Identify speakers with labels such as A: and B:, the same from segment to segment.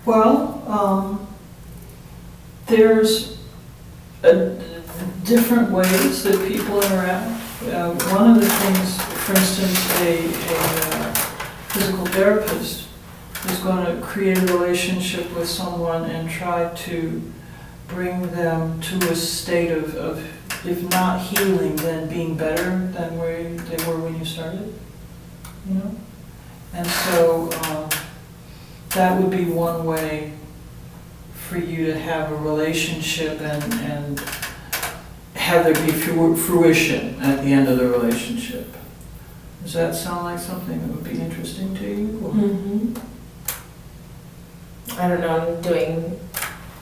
A: Well, there's different ways that people interact. One of the things, for instance, a physical therapist is going to create a relationship with someone and try to bring them to a state of if not healing, then being better than where they were when you started, you know? And so that would be one way for you to have a relationship and have there be fruition at the end of the relationship. Does that sound like something that would be interesting to you?
B: Mm-hmm. I don't know doing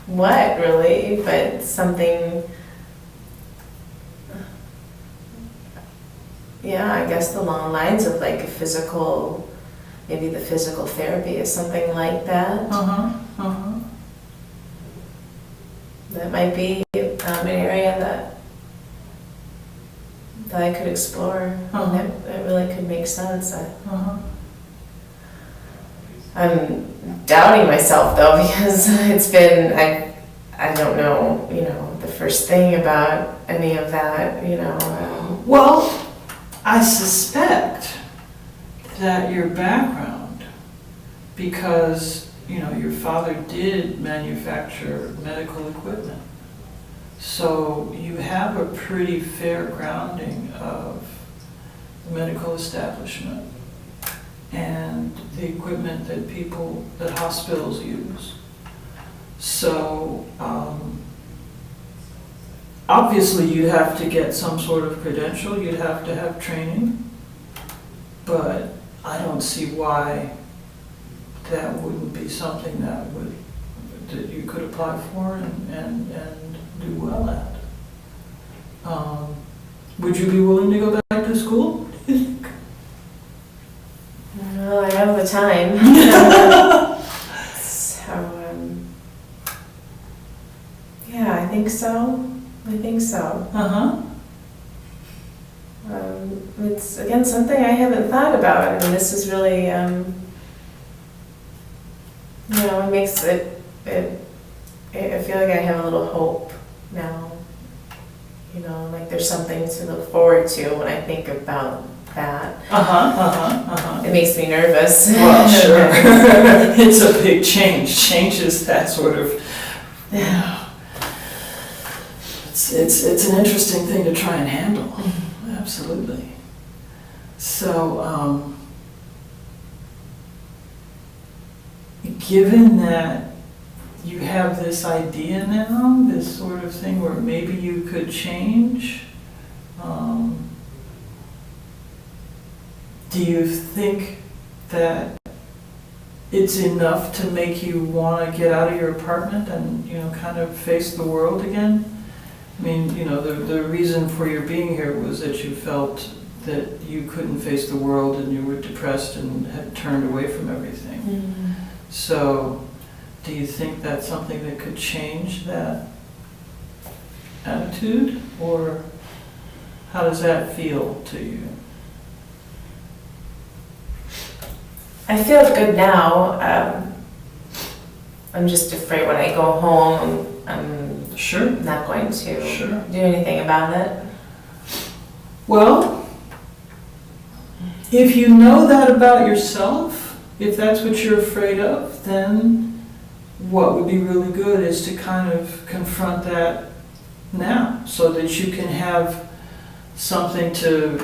B: what really, but something, yeah, I guess along the lines of like a physical, maybe the physical therapy is something like that. That might be an area that I could explore. That really could make sense. I'm doubting myself though, because it's been, I don't know, you know, the first thing about any of that, you know.
A: Well, I suspect that your background, because, you know, your father did manufacture medical equipment, so you have a pretty fair grounding of the medical establishment and the equipment that hospitals use. So obviously you'd have to get some sort of credential, you'd have to have training, but I don't see why that wouldn't be something that you could apply for and do well at. Would you be willing to go back to school?
B: Well, I have the time. So, yeah, I think so. It's, again, something I haven't thought about, and this is really, you know, it makes it, I feel like I have a little hope now. You know, like there's something to look forward to when I think about that. It makes me nervous.
A: Well, sure. It's a big change. Change is that sort of, you know, it's an interesting thing to try and handle. Absolutely. So, given that you have this idea now, this sort of thing where maybe you could change, do you think that it's enough to make you want to get out of your apartment and, you know, kind of face the world again? I mean, you know, the reason for your being here was that you felt that you couldn't face the world and you were depressed and had turned away from everything.
B: Mm-hmm.
A: So, do you think that's something that could change that attitude, or how does that feel to you?
B: I feel good now. I'm just afraid when I go home, I'm
A: Sure.
B: not going to
A: Sure.
B: do anything about it.
A: Well, if you know that about yourself, if that's what you're afraid of, then what would be really good is to kind of confront that now, so that you can have something to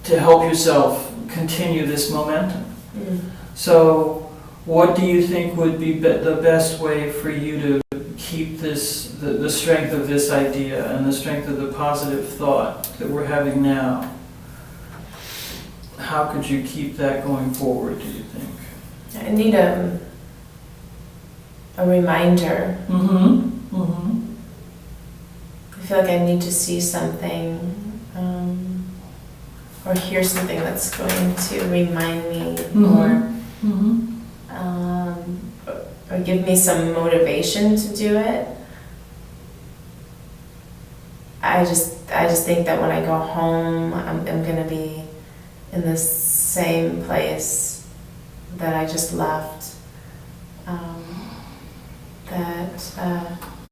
A: help yourself continue this momentum. So what do you think would be the best way for you to keep this, the strength of this idea and the strength of the positive thought that we're having now? How could you keep that going forward, do you think?
B: I need a reminder. I feel like I need to see something or hear something that's going to remind me or give me some motivation to do it. I just think that when I go home, I'm going to be in the same place that I just left. that